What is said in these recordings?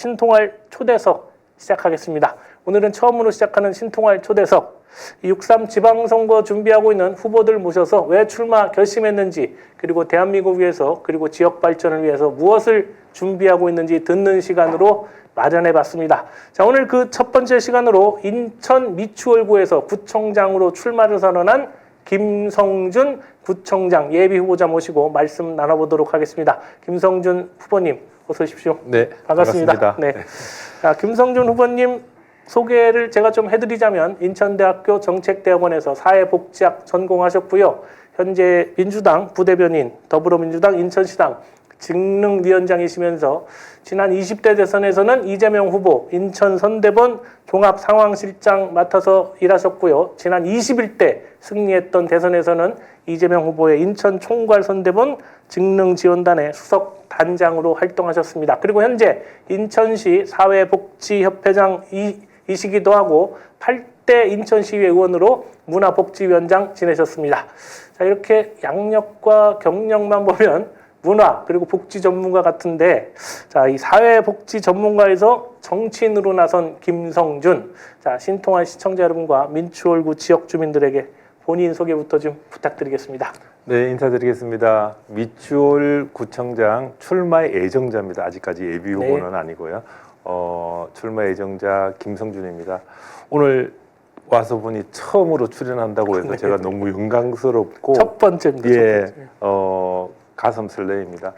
신통할 초대석 시작하겠습니다. 오늘은 처음으로 시작하는 신통할 초대석. 6.3 지방선거 준비하고 있는 후보들 모셔서 왜 출마 결심했는지, 그리고 대한민국 위해서, 그리고 지역 발전을 위해서 무엇을 준비하고 있는지 듣는 시간으로 마련해봤습니다. 자, 오늘 그 첫 번째 시간으로 인천 미추홀구에서 구청장으로 출마를 선언한 김성준 구청장 예비 후보자 모시고 말씀 나눠보도록 하겠습니다. 김성준 후보님, 어서 오십시오. 네, 반갑습니다. 반갑습니다. 네. 자, 김성준 후보님 소개를 제가 좀 해드리자면 인천대학교 정책대학원에서 사회복지학 전공하셨고요. 현재 민주당 부대변인, 더불어민주당 인천시당 직능위원장이시면서 지난 20대 대선에서는 이재명 후보 인천 선대본 종합상황실장 맡아서 일하셨고요. 지난 21대 승리했던 대선에서는 이재명 후보의 인천 총괄 선대본 직능지원단의 수석 단장으로 활동하셨습니다. 그리고 현재 인천시 사회복지협회장이시기도 하고 8대 인천시의회 의원으로 문화복지위원장 지내셨습니다. 자, 이렇게 양력과 경력만 보면 문화 그리고 복지 전문가 같은데, 자, 이 사회복지 전문가에서 정치인으로 나선 김성준. 자, 신통한 시청자 여러분과 민추홀구 지역 주민들에게 본인 소개부터 좀 부탁드리겠습니다. 네, 인사드리겠습니다. 미추홀 구청장 출마의 예정자입니다. 아직까지 예비 후보는 아니고요. 출마 예정자 김성준입니다. 오늘 와서 보니 처음으로 출연한다고 해서 제가 너무 영광스럽고 첫 번째입니다. 예, 첫 번째. 가슴 설레입니다.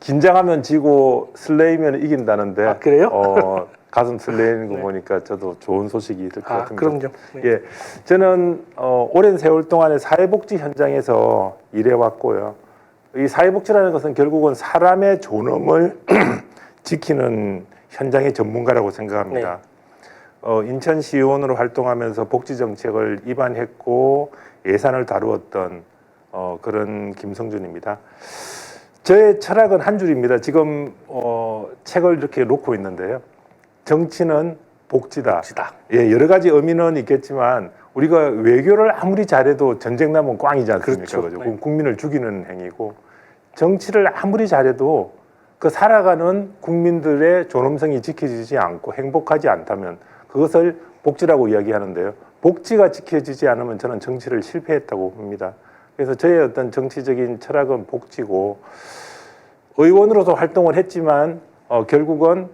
긴장하면 지고 설레이면 이긴다는데. 아, 그래요? 가슴 설레는 거 네. 보니까 저도 좋은 소식이 있을 것 같습니다. 그럼요. 네. 예, 저는 오랜 세월 동안에 사회복지 현장에서 일해왔고요. 이 사회복지라는 것은 결국은 사람의 존엄을 지키는 현장의 전문가라고 생각합니다. 인천시의원으로 활동하면서 복지정책을 입안했고 예산을 다루었던 그런 김성준입니다. 저의 철학은 한 줄입니다. 지금 책을 이렇게 놓고 있는데요. 정치는 복지다. 예, 여러 가지 의미는 있겠지만 우리가 외교를 아무리 잘해도 전쟁 나면 꽝이지 않습니까? 그렇죠. 그럼 국민을 죽이는 행위고, 정치를 아무리 잘해도 그 살아가는 국민들의 존엄성이 지켜지지 않고 행복하지 않다면 그것을 복지라고 이야기하는데요. 복지가 지켜지지 않으면 저는 정치를 실패했다고 봅니다. 그래서 저의 어떤 정치적인 철학은 복지고, 의원으로서 활동을 했지만 결국은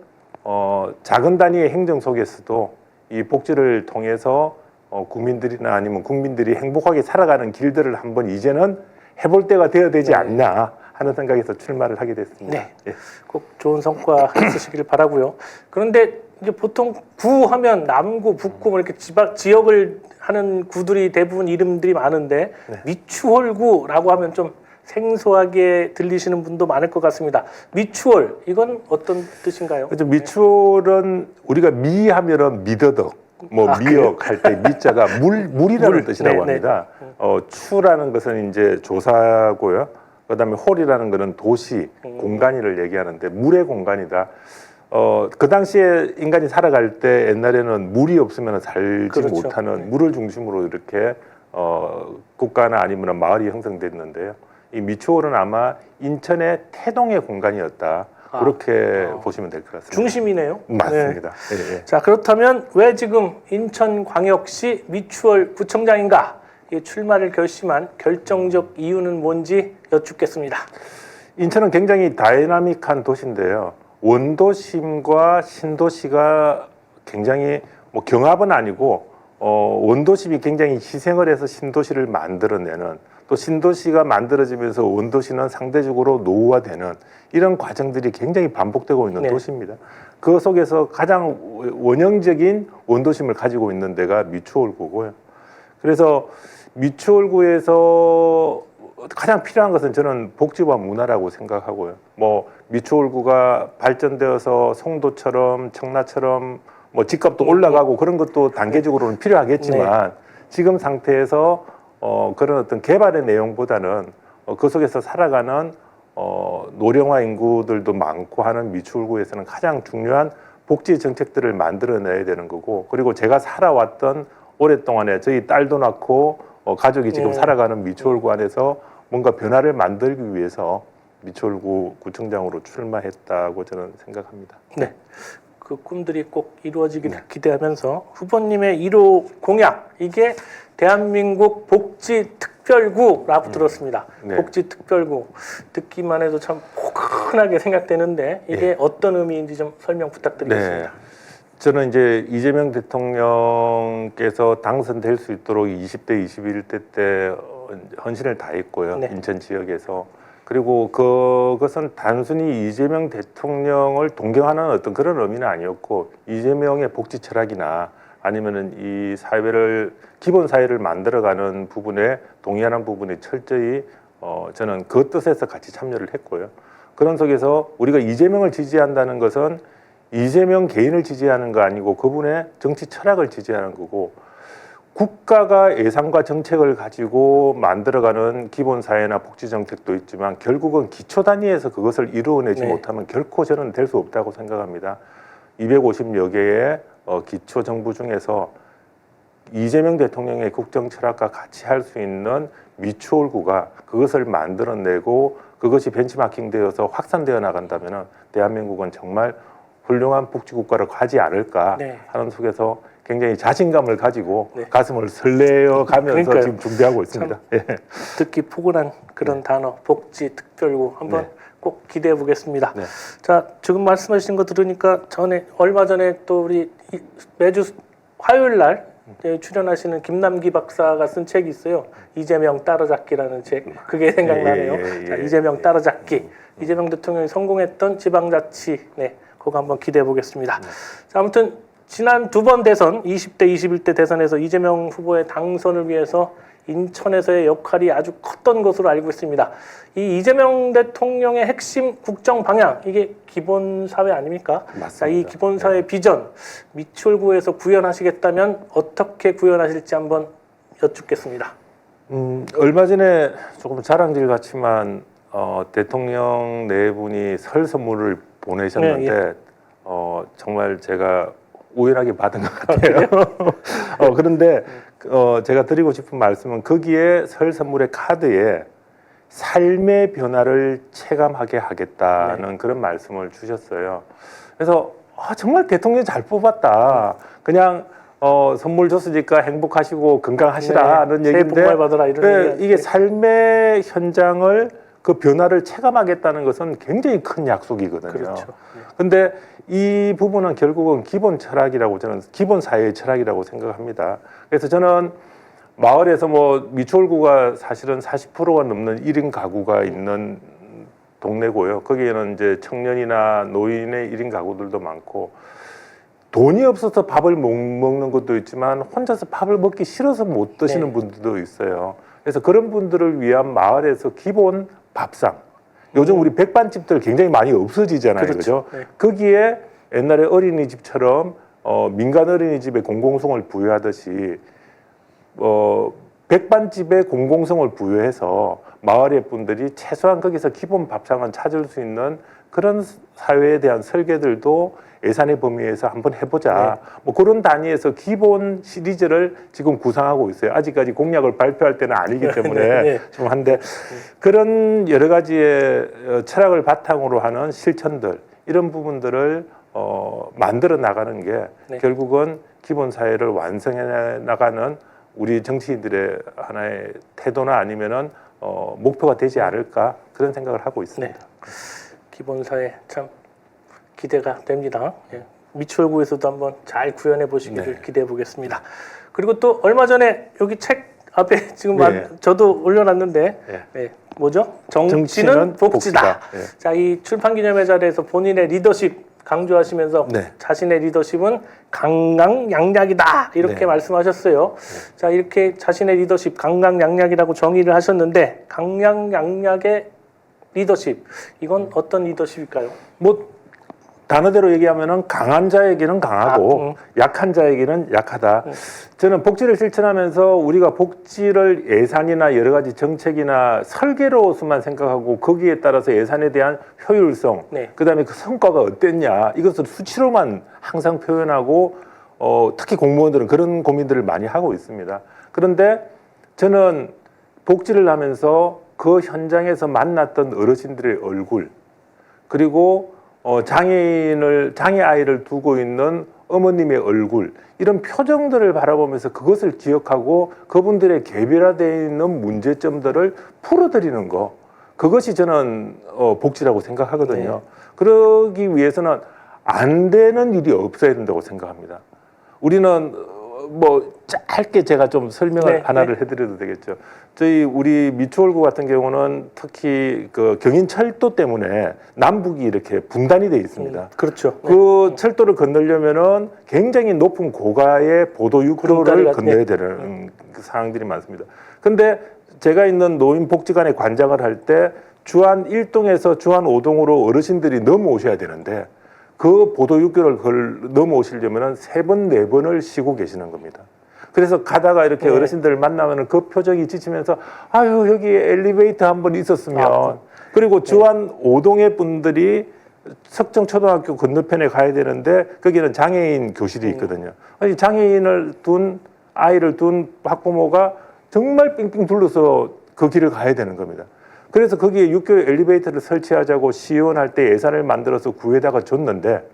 작은 단위의 행정 속에서도 이 복지를 통해서 국민들이나 아니면 국민들이 행복하게 살아가는 길들을 한번 이제는 해볼 때가 되어야 되지 않나 하는 생각에서 출마를 하게 됐습니다. 네, 꼭 좋은 성과 있으시길 바라고요. 그런데 이제 보통 구 하면 남구, 북구 뭐 이렇게 지역을 하는 구들이 대부분 이름들이 많은데 미추홀구라고 하면 좀 생소하게 들리시는 분도 많을 것 같습니다. 미추홀, 이건 어떤 뜻인가요? 그렇죠. 미추홀은 우리가 미하면은 미더덕, 미역 할 때 미자가 물이라는 뜻이라고 합니다. 추라는 것은 이제 조사고요. 그다음에 홀이라는 것은 도시, 공간이를 얘기하는데 물의 공간이다. 그 당시에 인간이 살아갈 때 옛날에는 물이 없으면 살지 못하는 물을 중심으로 이렇게 국가나 아니면 마을이 형성됐는데요. 이 미추홀은 아마 인천의 태동의 공간이었다. 그렇게 보시면 될 것 같습니다. 중심이네요. 맞습니다. 네. 네. 자, 그렇다면 왜 지금 인천광역시 미추홀 구청장인가? 이 출마를 결심한 결정적 이유는 뭔지 여쭙겠습니다. 인천은 굉장히 다이나믹한 도시인데요. 원도심과 신도시가 굉장히 경합은 아니고 원도심이 굉장히 희생을 해서 신도시를 만들어내는, 또 신도시가 만들어지면서 원도시는 상대적으로 노후화되는 이런 과정들이 굉장히 반복되고 있는 도시입니다. 그 속에서 가장 원형적인 원도심을 가지고 있는 데가 미추홀구고요. 그래서 미추홀구에서 가장 필요한 것은 저는 복지와 문화라고 생각하고요. 미추홀구가 발전되어서 송도처럼 청라처럼 집값도 올라가고 그런 것도 단계적으로는 필요하겠지만 지금 상태에서 그런 어떤 개발의 내용보다는 그 속에서 살아가는 노령화 인구들도 많고 하는 미추홀구에서는 가장 중요한 복지 정책들을 만들어내야 되는 거고, 그리고 제가 살아왔던 오랫동안에 저희 딸도 낳고 가족이 지금 살아가는 미추홀구 안에서 뭔가 변화를 만들기 위해서 미추홀구 구청장으로 출마했다고 저는 생각합니다. 네. 그 꿈들이 꼭 이루어지기를 기대하면서 후보님의 1호 공약 이게 대한민국 복지특별구라고 들었습니다. 네. 복지특별구 듣기만 해도 참 포근하게 생각되는데 이게 어떤 의미인지 좀 설명 부탁드리겠습니다. 저는 이제 이재명 대통령께서 당선될 수 있도록 20대, 21대 때 헌신을 다했고요. 네. 인천 지역에서. 그리고 그것은 단순히 이재명 대통령을 동경하는 어떤 그런 의미는 아니었고 이재명의 복지 철학이나 아니면은 이 사회를 기본 사회를 만들어가는 부분에 동의하는 부분에 철저히 저는 그 뜻에서 같이 참여를 했고요. 그런 속에서 우리가 이재명을 지지한다는 것은 이재명 개인을 지지하는 거 아니고 그분의 정치 철학을 지지하는 거고 국가가 예산과 정책을 가지고 만들어가는 기본 사회나 복지 정책도 있지만 결국은 기초 단위에서 그것을 이루어내지 못하면 결코 저는 될 수 없다고 생각합니다. 250여 개의 기초 정부 중에서 이재명 대통령의 국정 철학과 같이 할 수 있는 미추홀구가 그것을 만들어내고 그것이 벤치마킹 되어서 확산되어 나간다면 대한민국은 정말 훌륭한 복지국가로 가지 않을까 하는 속에서 굉장히 자신감을 가지고 가슴을 설레어 가면서 그러니까요. 지금 준비하고 있습니다. 듣기 포근한 그런 단어 복지특별구 한번 꼭 기대해 보겠습니다. 자, 지금 말씀하신 거 들으니까 얼마 전에 또 우리 매주 화요일 날 출연하시는 김남기 박사가 쓴 책이 있어요. 이재명 따라잡기라는 책. 그게 생각나네요. 자, 이재명 따라잡기. 이재명 대통령이 성공했던 지방자치. 그거 한번 기대해 보겠습니다. 자, 아무튼 지난 두 번 대선 20대, 21대 대선에서 이재명 후보의 당선을 위해서 인천에서의 역할이 아주 컸던 것으로 알고 있습니다. 이 이재명 대통령의 핵심 국정 방향 이게 기본 사회 아닙니까? 맞습니다. 자, 이 기본 사회 비전 미추홀구에서 구현하시겠다면 어떻게 구현하실지 한번 여쭙겠습니다. 얼마 전에 조금 자랑질 같지만 대통령 네 분이 설 선물을 보내셨는데 정말 제가 우연하게 받은 것 같아요. 그런데 제가 드리고 싶은 말씀은 거기에 설 선물의 카드에 삶의 변화를 체감하게 하겠다는 그런 말씀을 주셨어요. 그래서 정말 대통령 잘 뽑았다. 그냥 선물 줬으니까 행복하시고 건강하시라는 얘기인데 새해 복 많이 받으라 이런 이게 삶의 현장을 그 변화를 체감하겠다는 것은 굉장히 큰 약속이거든요. 그렇죠. 근데 이 부분은 결국은 기본 철학이라고 저는 기본 사회의 철학이라고 생각합니다. 그래서 저는 마을에서 미추홀구가 사실은 40%가 넘는 1인 가구가 있는 동네고요. 거기에는 이제 청년이나 노인의 1인 가구들도 많고 돈이 없어서 밥을 못 먹는 것도 있지만 혼자서 밥을 먹기 싫어서 못 드시는 분들도 있어요. 그래서 그런 분들을 위한 마을에서 기본 밥상. 요즘 우리 백반집들 굉장히 많이 없어지잖아요. 그렇죠? 거기에 옛날에 어린이집처럼 민간 어린이집에 공공성을 부여하듯이 백반집에 공공성을 부여해서 마을의 분들이 최소한 거기서 기본 밥상은 찾을 수 있는 그런 사회에 대한 설계들도 예산의 범위에서 한번 해보자. 그런 단위에서 기본 시리즈를 지금 구상하고 있어요. 아직까지 공약을 발표할 때는 아니기 때문에 좀 한데 그런 여러 가지의 철학을 바탕으로 하는 실천들 이런 부분들을 만들어 나가는 게 결국은 기본 사회를 완성해 나가는 우리 정치인들의 하나의 태도나 아니면은 목표가 되지 않을까 그런 생각을 하고 있습니다. 기본 사회 참 기대가 됩니다. 미추홀구에서도 한번 잘 구현해 보시기를 기대해 보겠습니다. 그리고 또 얼마 전에 여기 책 앞에 지금 저도 올려놨는데 뭐죠? 정치는 복지다. 자, 이 출판기념회 자리에서 본인의 리더십 강조하시면서 자신의 리더십은 강강약약이다 이렇게 말씀하셨어요. 자, 이렇게 자신의 리더십 강강약약이라고 정의를 하셨는데 강약약약의 리더십 이건 어떤 리더십일까요? 단어대로 얘기하면은 강한 자에게는 강하고 약한 자에게는 약하다. 저는 복지를 실천하면서 우리가 복지를 예산이나 여러 가지 정책이나 설계로서만 생각하고 거기에 따라서 예산에 대한 효율성, 그다음에 그 성과가 어땠냐 이것을 수치로만 항상 표현하고 특히 공무원들은 그런 고민들을 많이 하고 있습니다. 그런데 저는 복지를 하면서 그 현장에서 만났던 어르신들의 얼굴 그리고 장애 아이를 두고 있는 어머님의 얼굴, 이런 표정들을 바라보면서 그것을 기억하고 그분들의 개별화되어 있는 문제점들을 풀어드리는 거, 그것이 저는 복지라고 생각하거든요. 네. 그러기 위해서는 안 되는 일이 없어야 된다고 생각합니다. 우리는 뭐 짧게 제가 좀 설명을 네, 하나를 해드려도 되겠죠. 우리 미추홀구 같은 경우는 특히 그 경인철도 때문에 남북이 이렇게 분단이 돼 있습니다. 그렇죠. 그 철도를 건너려면은 굉장히 높은 고가의 보도육로를 건너야 되는 그 상황들이 많습니다. 근데 제가 있는 노인복지관에 관장을 할 때 주안 1동에서 주안 5동으로 어르신들이 넘어오셔야 되는데 그 보도육교를 넘어오시려면 3번, 4번을 쉬고 계시는 겁니다. 그래서 가다가 이렇게 네. 어르신들을 만나면 그 표정이 지치면서 아유, 여기 엘리베이터 한번 있었으면. 그리고 주안 5동의 분들이 석정초등학교 건너편에 가야 되는데 거기는 장애인 교실이 있거든요. 아니, 아이를 둔 학부모가 정말 삥삥 둘러서 그 길을 가야 되는 겁니다. 그래서 거기에 육교 엘리베이터를 설치하자고 시의원할 때 예산을 만들어서 구에다가 줬는데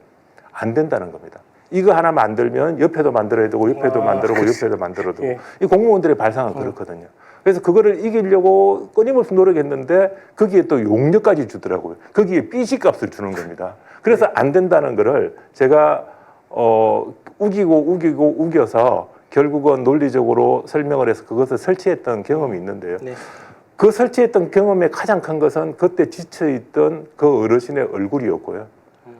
안 된다는 겁니다. 이거 하나 만들면 옆에도 만들어야 되고 옆에도 만들고 옆에도 만들어야 되고. 예. 이 공무원들의 발상은 그렇거든요. 그래서 그거를 이기려고 끊임없이 노력했는데 거기에 또 용역까지 주더라고요. 거기에 삐식값을 주는 겁니다. 그래서 안 된다는 거를 제가 우겨서 결국은 논리적으로 설명을 해서 그것을 설치했던 경험이 있는데요. 네. 그 설치했던 경험의 가장 큰 것은 그때 지쳐있던 그 어르신의 얼굴이었고요.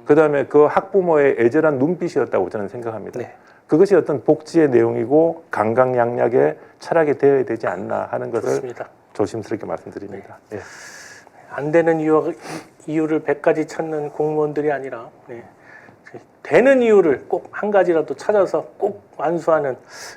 그다음에 그 학부모의 애절한 눈빛이었다고 저는 생각합니다. 네. 그것이 어떤 복지의 내용이고 강강약약의 철학이 되어야 되지 않나 하는 것을 좋습니다. 조심스럽게 말씀드립니다. 네. 안 되는 이유를 100가지 찾는 공무원들이 아니라 되는 이유를 꼭 한 가지라도 찾아서 꼭 완수하는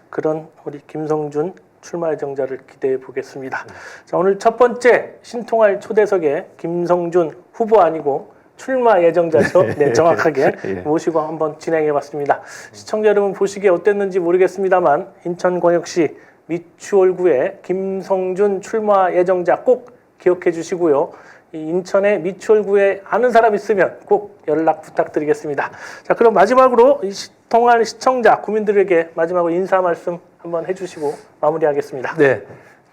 그런 우리 김성준 출마 예정자를 기대해 보겠습니다. 자, 오늘 첫 번째 신통할 초대석에 김성준 후보 아니고 출마 예정자죠. 네, 정확하게 예. 모시고 한번 진행해 봤습니다. 시청자 여러분 보시기에 어땠는지 모르겠습니다만 인천광역시 미추홀구의 김성준 출마 예정자 꼭 기억해 주시고요. 이 인천의 미추홀구에 아는 사람 있으면 꼭 연락 부탁드리겠습니다. 자, 그럼 마지막으로 이 통할 시청자 구민들에게 마지막으로 인사 말씀 한번 해주시고 마무리하겠습니다. 네.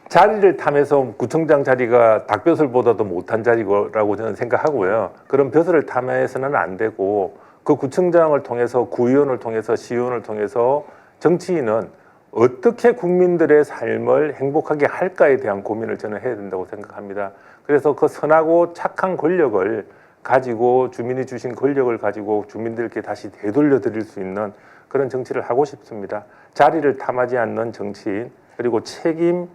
자리를 탐해서 구청장 자리가 닭벼슬보다도 못한 자리라고 저는 생각하고요. 그런 벼슬을 탐해서는 안 되고 그 구청장을 통해서 구의원을 통해서 시의원을 통해서 정치인은 어떻게 국민들의 삶을 행복하게 할까에 대한 고민을 저는 해야 된다고 생각합니다. 그래서 그 선하고 착한 권력을 가지고 주민이 주신 권력을 가지고 주민들께 다시 되돌려 드릴 수 있는 그런 정치를 하고 싶습니다. 자리를 탐하지 않는 정치인, 그리고 책임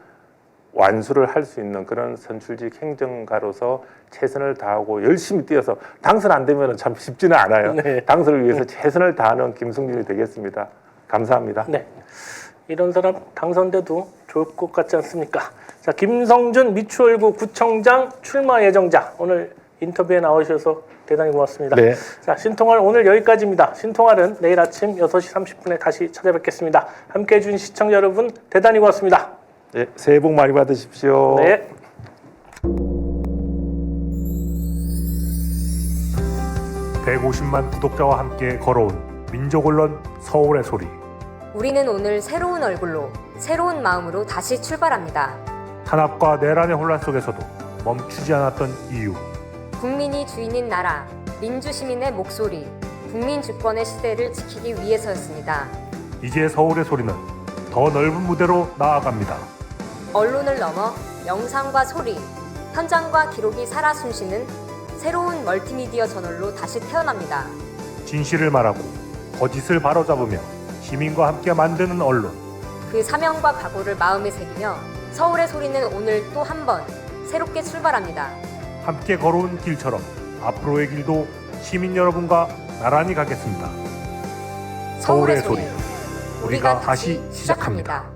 완수를 할 수 있는 그런 선출직 행정가로서 최선을 다하고 열심히 뛰어서 당선 안 되면 참 쉽지는 않아요. 네. 당선을 위해서 최선을 다하는 김성준이 되겠습니다. 감사합니다. 네, 이런 사람 당선돼도 좋을 것 같지 않습니까? 자, 김성준 미추홀구 구청장 출마 예정자, 오늘 인터뷰에 나오셔서 대단히 고맙습니다. 네. 자, 신통할 오늘 여기까지입니다. 신통할은 내일 아침 6시 30분에 다시 찾아뵙겠습니다. 함께해 주신 시청자 여러분 대단히 고맙습니다. 네, 새해 복 많이 받으십시오. 네. (150만) 구독자와 함께 걸어온 민족 언론 서울의 소리. 우리는 오늘 새로운 얼굴로, 새로운 마음으로 다시 출발합니다. 탄압과 내란의 혼란 속에서도 멈추지 않았던 이유. 국민이 주인인 나라, 민주시민의 목소리, 국민 주권의 시대를 지키기 위해서였습니다. 이제 서울의 소리는 더 넓은 무대로 나아갑니다. 언론을 넘어 영상과 소리, 현장과 기록이 살아 숨쉬는 새로운 멀티미디어 저널로 다시 태어납니다. 진실을 말하고 거짓을 바로잡으며 시민과 함께 만드는 언론. 그 사명과 각오를 마음에 새기며 서울의 소리는 오늘 또 한 번 새롭게 출발합니다. 함께 걸어온 길처럼 앞으로의 길도 시민 여러분과 나란히 가겠습니다. 서울의 소리, 우리가 다시 시작합니다.